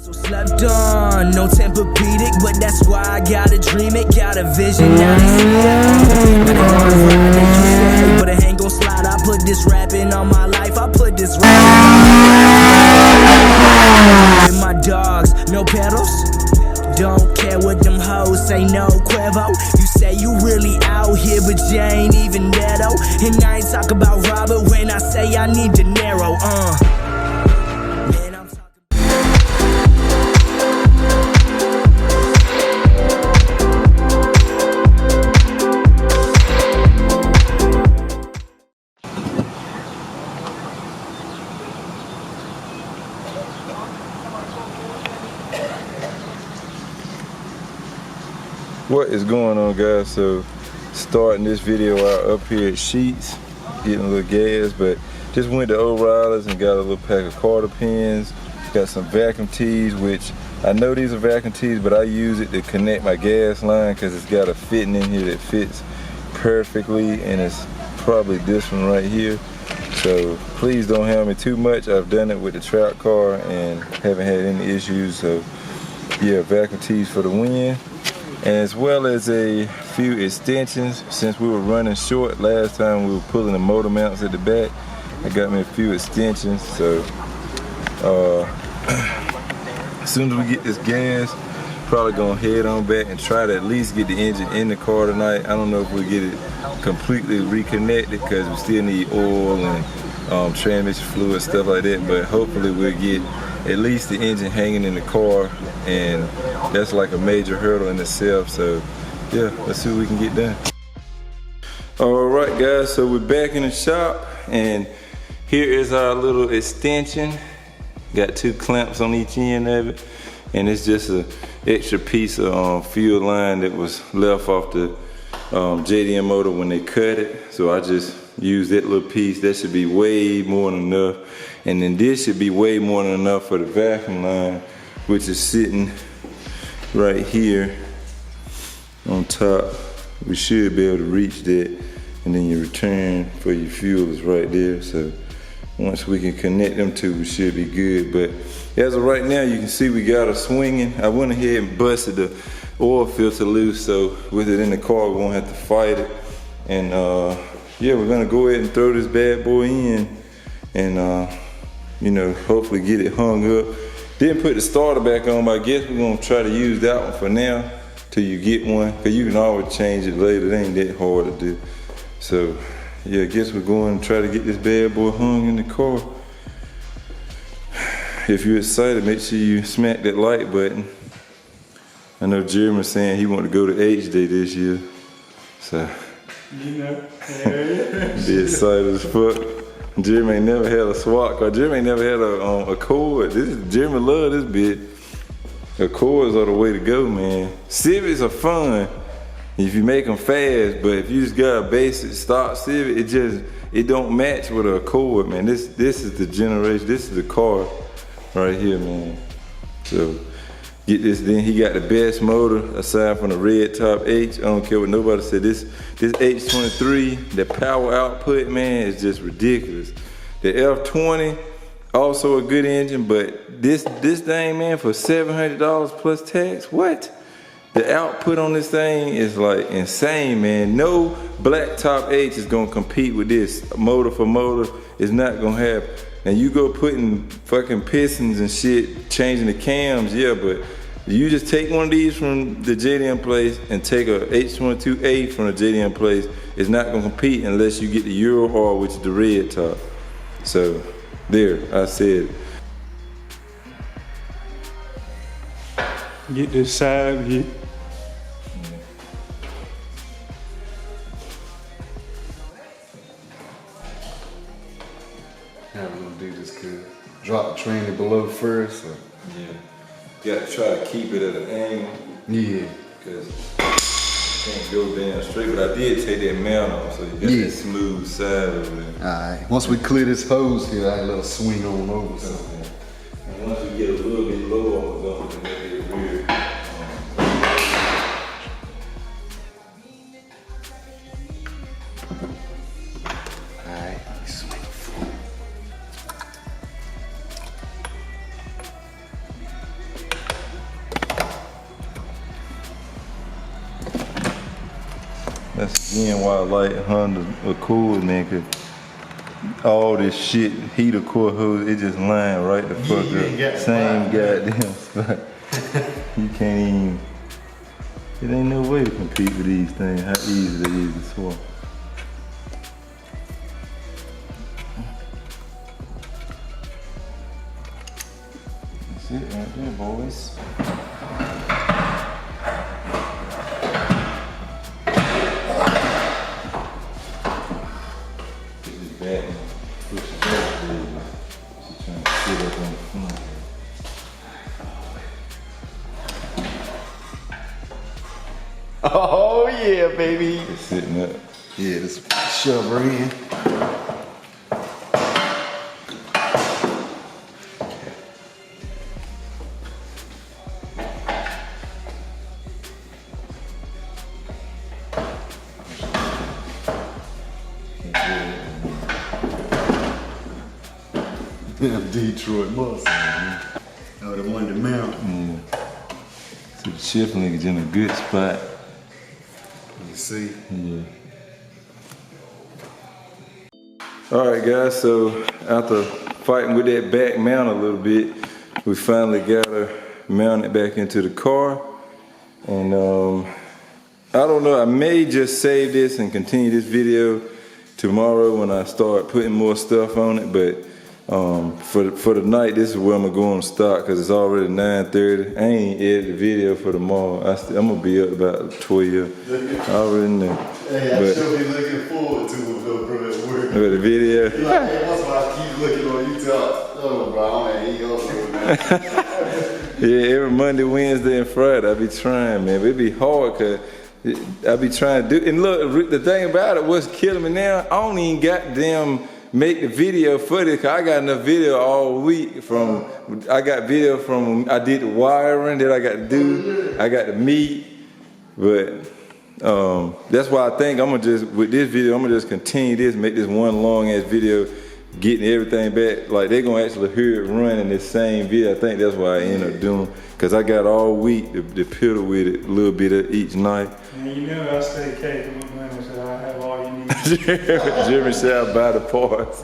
So slept on, no Tempur-Pedic, but that's why I gotta dream it, got a vision, now they see it. Now they wanna ride, they used to hate, but it ain't gon' slide. I put this rapping on my life, I put this rapping on my dogs, no pedals. Don't care what them hoes say, no Cuervo. You say you really out here, but you ain't even there though. And I ain't talk about Robert when I say I need De Niro, Man, I'm talking. What is going on, guys? So starting this video out up here at Sheets, getting a little gas, but just went to O'Reilly's and got a little pack of Carter pins, got some vacuum tees, which I know these are vacuum tees, but I use it to connect my gas line because it's got a fitting in here that fits perfectly, and it's probably this one right here. So please don't have me too much. I've done it with the trap car and haven't had any issues. So yeah, vacuum tees for the win. As well as a few extensions. Since we were running short last time, we were pulling the motor mounts at the back. I got me a few extensions, so as soon as we get this gas, probably gonna head on back and try to at least get the engine in the car tonight. I don't know if we'll get it completely reconnected because we still need oil and transmission fluid, stuff like that, but hopefully we'll get at least the engine hanging in the car, and that's like a major hurdle in itself. So yeah, let's see what we can get done. All right, guys, so we're back in the shop, and here is our little extension. Got 2 clamps on each end of it, and it's just an extra piece of fuel line that was left off the JDM motor when they cut it. So I just used that little piece. That should be way more than enough. And then this should be way more than enough for the vacuum line, which is sitting right here on top. We should be able to reach that, and then your return for your fuel is right there. So once we can connect them two, we should be good. But as of right now, you can see we got her swinging. I went ahead and busted the oil filter loose, so with it in the car, we won't have to fight it. And yeah, we're gonna go ahead and throw this bad boy in, and you know, hopefully get it hung up. Didn't put the starter back on, but I guess we're gonna try to use that one for now till you get one, because you can always change it later. It ain't that hard to do. So yeah, I guess we're going to try to get this bad boy hung in the car. If you're excited, make sure you smack that like button. I know Jeremy's saying he wanted to go to H Day this year, so you know, be excited as fuck. Jeremy ain't never had a SWAT car. Jeremy ain't never had a Accord. Jeremy love this bit. Accords are the way to go, man. Civics are fun if you make them fast, but if you just got a basic stock Civic, it don't match with an Accord, man. This is the generation. This is the car right here, man. So get this. Then he got the best motor aside from the red top H. I don't care what nobody said. This H23, the power output, man, is just ridiculous. The F20, also a good engine, but this thing, man, for $700 plus tax, what? The output on this thing is like insane, man. No black top H is gonna compete with this. Motor for motor is not gonna happen. And you go putting fucking pistons and shit, changing the cams, yeah, but you just take one of these from the JDM place and take a H23A from the JDM place, it's not gonna compete unless you get the Euro R, which is the red top. So there, I said it. get this side view. How we gonna do this? Cause drop the tranny below first. Or? Yeah. Got to try to keep it at an angle. Yeah. Because you can't go down straight. But I did take that mount off, so you got that smooth side over there. Alright. Once we clear this hose here, I let it swing on over. So. And once we get a little bit lower, we're going to make it weird. That's again why I like Honda Accord, man, cause all this shit, heater core hose, it just line right the fuck up. Same goddamn spot. You can't even, it ain't no way to compete with these things, how easy it is to swap. That's it right there, boys. Oh yeah, baby. It's sitting up. Yeah, this shove her in. Damn Detroit muscle, man. Oh, the one to mount. So the shift link is in a good spot. You see? Yeah. Alright guys, so after fighting with that back mount a little bit, we finally got her mounted back into the car. And I don't know, I may just save this and continue this video tomorrow when I start putting more stuff on it, but for the night, this is where I'm gonna go on stock because it's already 9:30. I ain't edited the video for tomorrow. I'm gonna be up about 12. I already know. Hey, I should be looking forward to it though, bro, at work. The video? Like, hey, that's why I keep looking on YouTube. Oh, bro, I ain't eat up, man. Yeah, every Monday, Wednesday, and Friday, I be trying, man. But it be hard because I be trying to do. And look, the thing about it, what's killing me now, I don't even goddamn make the video for this, cause I got enough video all week from, I got video from, I did the wiring that I got to do, I got the meat, but that's why I think I'm gonna just, with this video, I'm gonna just continue this, make this one long ass video, getting everything back, like they gonna actually hear it run in this same video. I think that's why I end up doing, cause I got all week to piddle with it, a little bit of each night. And you know I stay capable, man, so I have all you need. Jeremy said I buy the parts.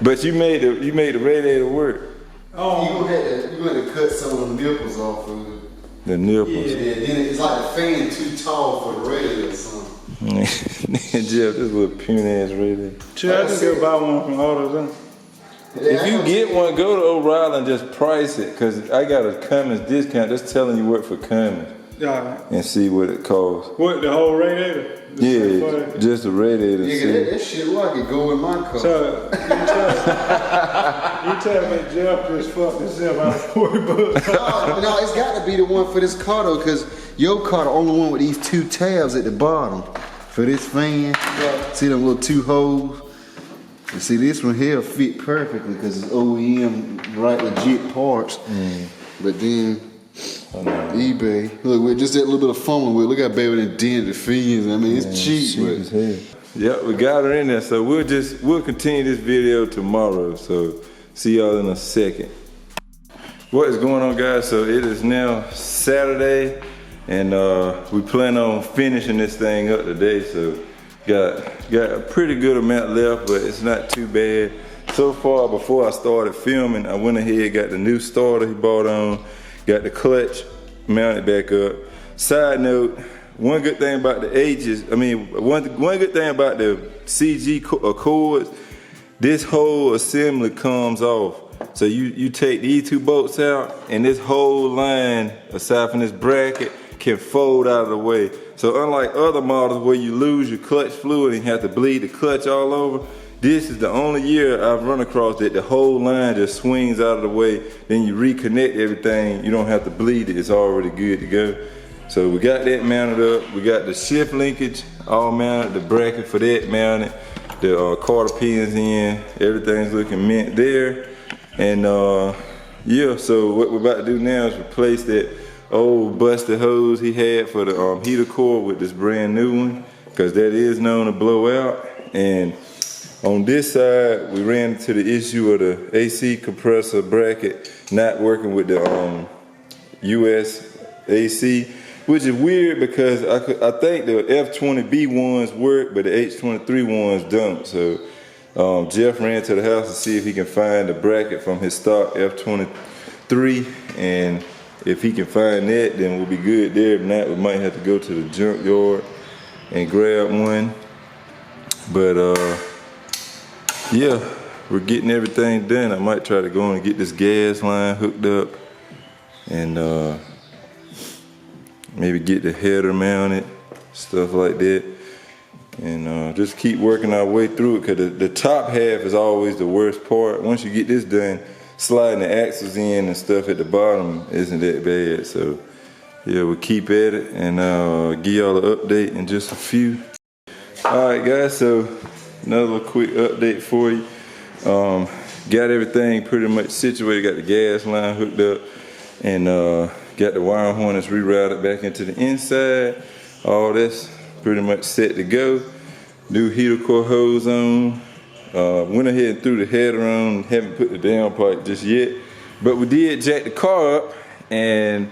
But you made the radiator work. Oh, You had to cut some of the nipples off of it. The nipples. Yeah, then it's like the fan too tall for the radiator or something. Jeff, this little puny ass radiator. should I just go buy one from AutoZone? If you get one, go to O'Reilly and just price it, cause I got a Cummins discount just telling you work for Cummins. Yeah. And see what it costs. What, the whole radiator? Yeah, just the radiator. Yeah, that shit like it go in my car. So, you tell me Jeff just fucked himself out of $40. No, it's got to be the one for this car though, because your car the only one with these two tabs at the bottom for this fan. Yeah. See them little two holes? And see this one here fit perfectly because it's OEM, right, legit parts. But then eBay, look, with just that little bit of fumbling with, look how baby done dented the fins. I mean, it's cheap. As hell. Yep, we got her in there. So we'll continue this video tomorrow. So see y'all in a second. What is going on, guys? So it is now Saturday, and we plan on finishing this thing up today. So got a pretty good amount left, but it's not too bad. So far, before I started filming, I went ahead, got the new starter he bought on, got the clutch mounted back up. Side note, one good thing about the one good thing about the CG Accords, this whole assembly comes off. So you take these two bolts out, and this whole line, aside from this bracket, can fold out of the way. So unlike other models where you lose your clutch fluid and you have to bleed the clutch all over, this is the only year I've run across that the whole line just swings out of the way. Then you reconnect everything. You don't have to bleed it. It's already good to go. So we got that mounted up. We got the shift linkage all mounted, the bracket for that mounted, the quarter pins in. Everything's looking mint there. And yeah, so what we're about to do now is replace that old busted hose he had for the heater core with this brand new one, because that is known to blow out. And on this side, we ran into the issue of the AC compressor bracket not working with the US AC. which is weird because I think the F20B ones work, but the H23 ones don't. So Jeff ran to the house to see if he can find the bracket from his stock F23, and if he can find that, then we'll be good there. If not, we might have to go to the junkyard and grab one. But yeah, we're getting everything done. I might try to go and get this gas line hooked up, and maybe get the header mounted, stuff like that, and just keep working our way through it, because the top half is always the worst part. Once you get this done, sliding the axles in and stuff at the bottom isn't that bad. So yeah, we'll keep at it, and give y'all an update in just a few. Alright guys, so another quick update for you. Got everything pretty much situated, got the gas line hooked up, and got the wire harness rerouted back into the inside. All that's pretty much set to go. New heater core hose on. Went ahead and threw the header on. Haven't put the downpipe just yet, but we did jack the car up, and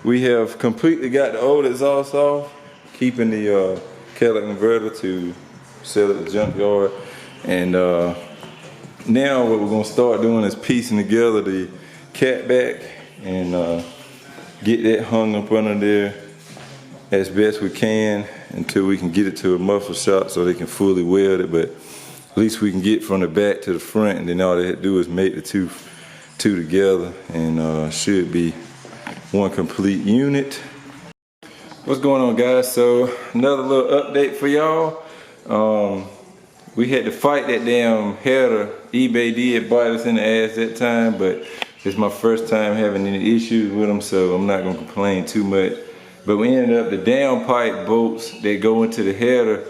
we have completely got the old exhaust off, keeping the Cadillac converter to sell at the junkyard. And now what we're gonna start doing is piecing together the cat back and get that hung up under there as best we can until we can get it to a muffler shop so they can fully weld it. But at least we can get from the back to the front, and then all they have to do is make the two together, and should be one complete unit. What's going on, guys? So another little update for y'all. We had to fight that damn header. eBay did bite us in the ass that time, but it's my first time having any issues with them, so I'm not gonna complain too much. But we ended up, the downpipe bolts that go into the header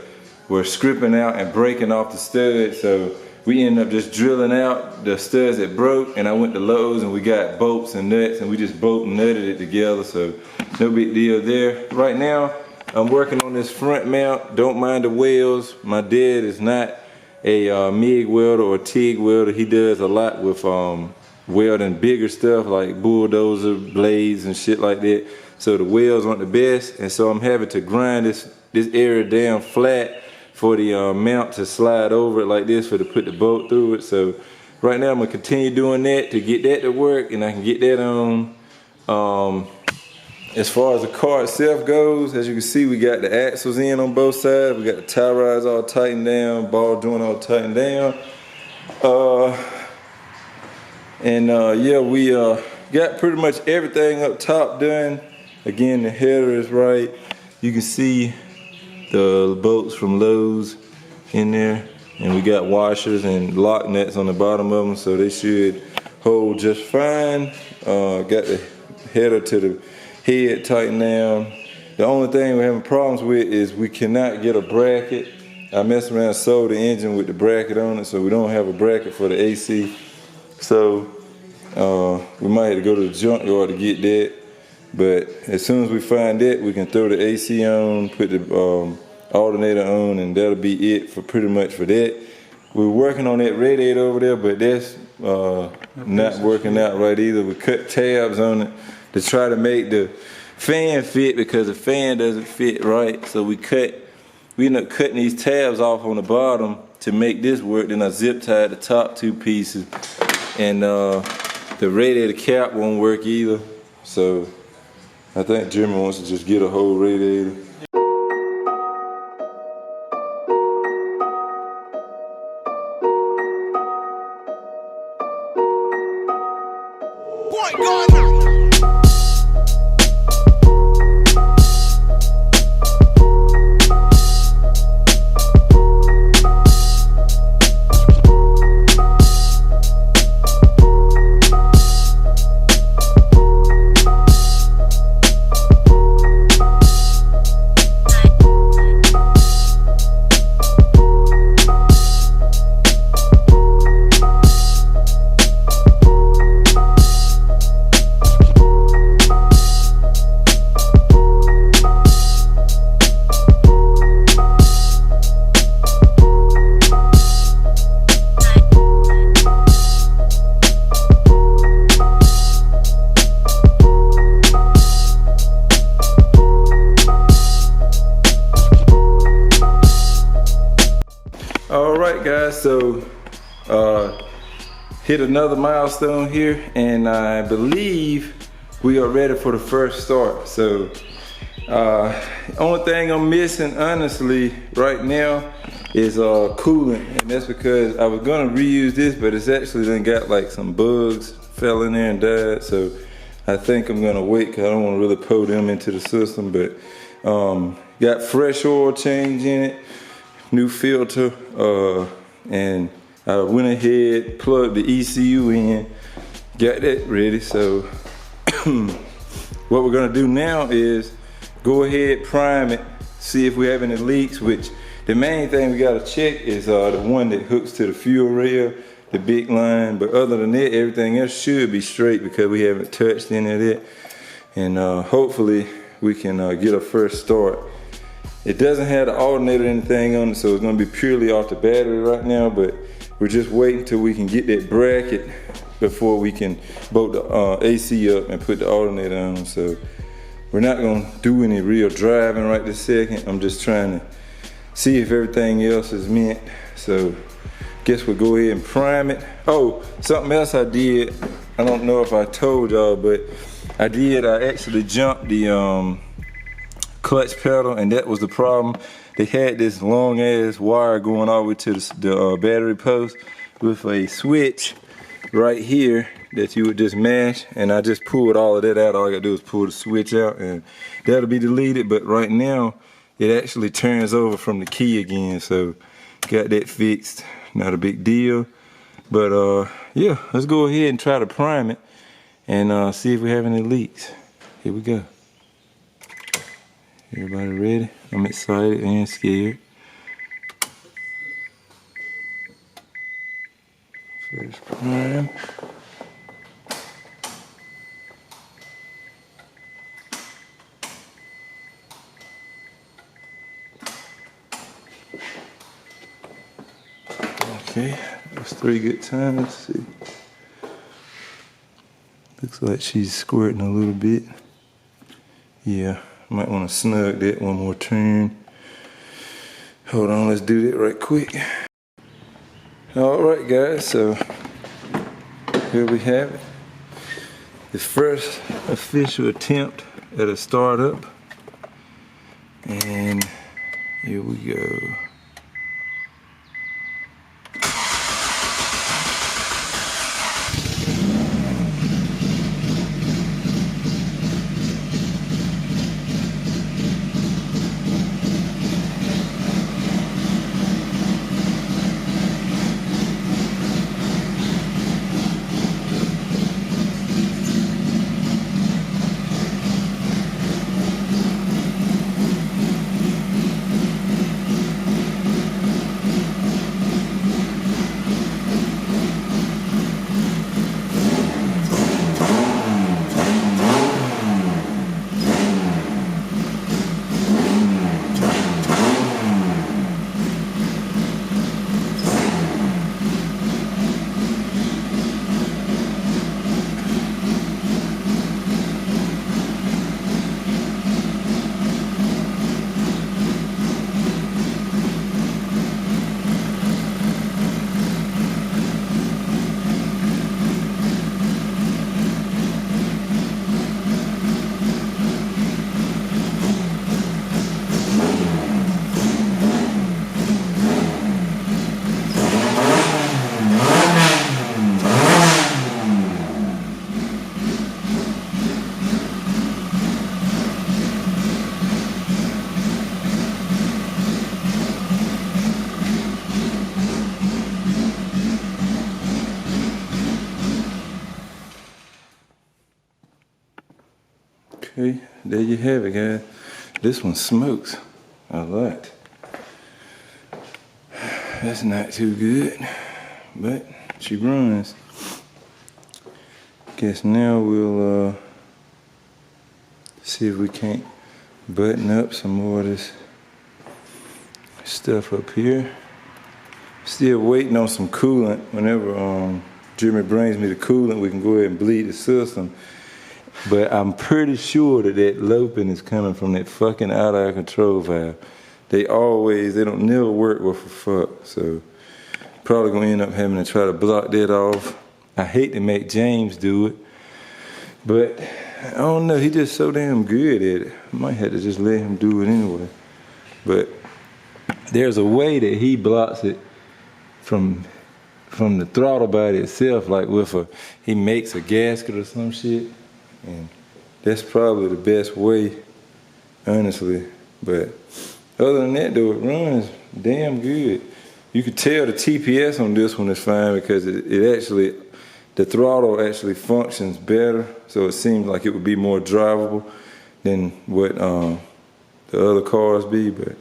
were stripping out and breaking off the studs, so we ended up just drilling out the studs that broke, and I went to Lowe's and we got bolts and nuts, and we just bolt and nutted it together, so no big deal there. Right now, I'm working on this front mount. Don't mind the welds. My dad is not a MIG welder or TIG welder. He does a lot with welding bigger stuff like bulldozer blades and shit like that. So the welds aren't the best, and so I'm having to grind this area down flat for the mount to slide over it like this, for to put the bolt through it. So right now I'm gonna continue doing that to get that to work, and I can get that on. As far as the car itself goes, as you can see, we got the axles in on both sides. We got the tie rods all tightened down, ball joint all tightened down. Yeah, we got pretty much everything up top done. Again, the header is right. You can see the bolts from Lowe's in there, and we got washers and lock nuts on the bottom of them, so they should hold just fine. Got the header to the head tightened down. The only thing we're having problems with is we cannot get a bracket. I messed around and sold the engine with the bracket on it, so we don't have a bracket for the AC. So we might have to go to the junkyard to get that. But as soon as we find that, we can throw the AC on, put the alternator on, and that'll be it for pretty much for that. We're working on that radiator over there, but that's not working out right either. We cut tabs on it to try to make the fan fit, because the fan doesn't fit right. So we end up cutting these tabs off on the bottom to make this work. Then I zip tied the top two pieces, and the radiator cap won't work either. So I think Jimmy wants to just get a whole radiator. so hit another milestone here, and I believe we are ready for the first start. So only thing I'm missing honestly right now is coolant, and that's because I was gonna reuse this, but it's actually done got like some bugs fell in there and died. So I think I'm gonna wait because I don't want to really pour them into the system. But got fresh oil change in it, new filter, and I went ahead, plugged the ECU in, got that ready. So what we're gonna do now is go ahead, prime it, see if we have any leaks, which the main thing we gotta check is the one that hooks to the fuel rail, the big line. But other than that, everything else should be straight because we haven't touched any of that. And hopefully we can get a first start. It doesn't have the alternator or anything on it, so it's gonna be purely off the battery right now, but we're just waiting till we can get that bracket before we can bolt the AC up and put the alternator on. So we're not gonna do any real driving right this second. I'm just trying to see if everything else is mint. So guess we'll go ahead and prime it. Oh, something else I did, I don't know if I told y'all, but I actually jumped the clutch pedal, and that was the problem. They had this long ass wire going all the way to the battery post with a switch right here that you would just mash, and I just pulled all of that out. All I gotta do is pull the switch out and that'll be deleted. But right now it actually turns over from the key again, so got that fixed. Not a big deal, but yeah, let's go ahead and try to prime it and see if we have any leaks. Here we go. Everybody ready? I'm excited and scared. First prime. Okay, that's 3 good times. Let's see. Looks like she's squirting a little bit. Yeah, might want to snug that one more turn. Hold on, let's do that right quick. Alright guys, so here we have it. The first official attempt at a startup. And here we go. Okay, there you have it, guys. This one smokes a lot. That's not too good, but she runs. Guess now we'll see if we can't button up some more of this stuff up here. Still waiting on some coolant. Whenever Jimmy brings me the coolant, we can go ahead and bleed the system. But I'm pretty sure that that loping is coming from that fucking out-of control valve. They don't never work worth a fuck. So Probably gonna end up having to try to block that off. I hate to make James do it, but I don't know, he just so damn good at it. I might have to just let him do it anyway. But there's a way that he blocks it from the throttle body itself, like he makes a gasket or some shit, and that's probably the best way, honestly. But other than that though, it runs damn good. You can tell the TPS on this one is fine because the throttle actually functions better, so it seems like it would be more drivable than what the other cars be. But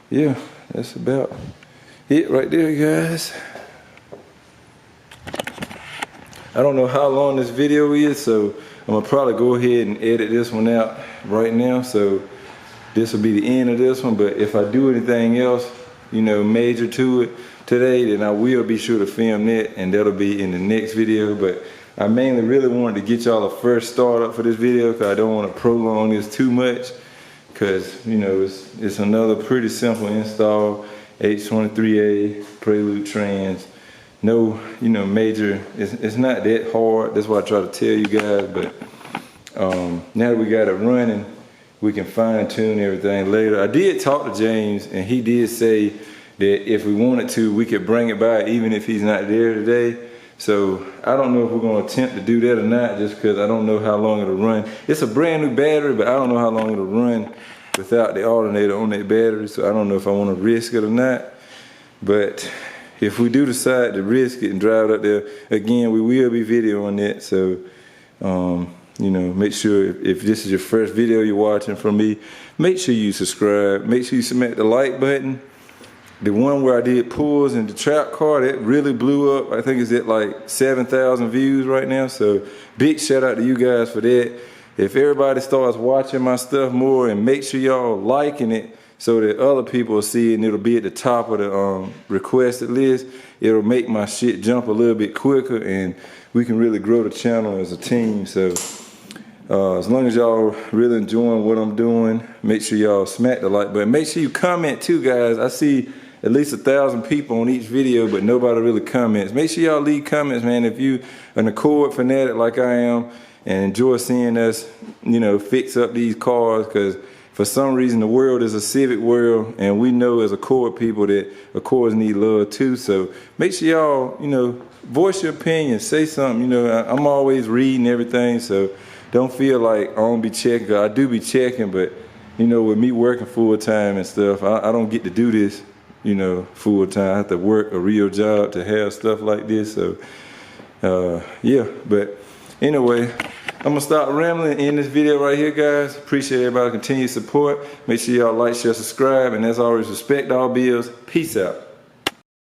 yeah, that's about it right there, guys. I don't know how long this video is, so I'm gonna probably go ahead and edit this one out right now. So this will be the end of this one, but if I do anything else, you know, major to it today, then I will be sure to film that, and that'll be in the next video. But I mainly really wanted to get y'all a first start up for this video because I don't want to prolong this too much, because you know it's another pretty simple install, H23A prelude trans. No, you know, major, it's not that hard. That's what I try to tell you guys. But now that we got it running, we can fine tune everything later. I did talk to James, and he did say that if we wanted to, we could bring it by even if he's not there today. So I don't know if we're gonna attempt to do that or not, just because I don't know how long it'll run. It's a brand new battery, but I don't know how long it'll run without the alternator on that battery. So I don't know if I wanna risk it or not. But if we do decide to risk it and drive it up there, again, we will be videoing that. So, you know, make sure if this is your first video you're watching from me, make sure you subscribe. Make sure you smack the like button. The one where I did pulls in the trap car, that really blew up. I think it's at like 7,000 views right now. So big shout out to you guys for that. If everybody starts watching my stuff more, and make sure y'all liking it, so that other people will see it and it'll be at the top of the requested list. It'll make my shit jump a little bit quicker, and we can really grow the channel as a team. So as long as y'all really enjoying what I'm doing, make sure y'all smack the like button. Make sure you comment too, guys. I see at least 1,000 people on each video, but nobody really comments. Make sure y'all leave comments, man. If you an Accord fanatic like I am and enjoy seeing us, you know, fix up these cars, because for some reason, the world is a Civic world, and we know as Accord people that Accords need love too. So make sure y'all, you know, voice your opinion, say something. You know, I'm always reading everything, so don't feel like I don't be checking. I do be checking, but you know, with me working full time and stuff, I don't get to do this, you know, full time. I have to work a real job to have stuff like this. So yeah, but anyway, I'm gonna stop rambling and end this video right here, guys. Appreciate everybody's continued support. Make sure y'all like, share, subscribe, and as always, respect all bills. Peace out.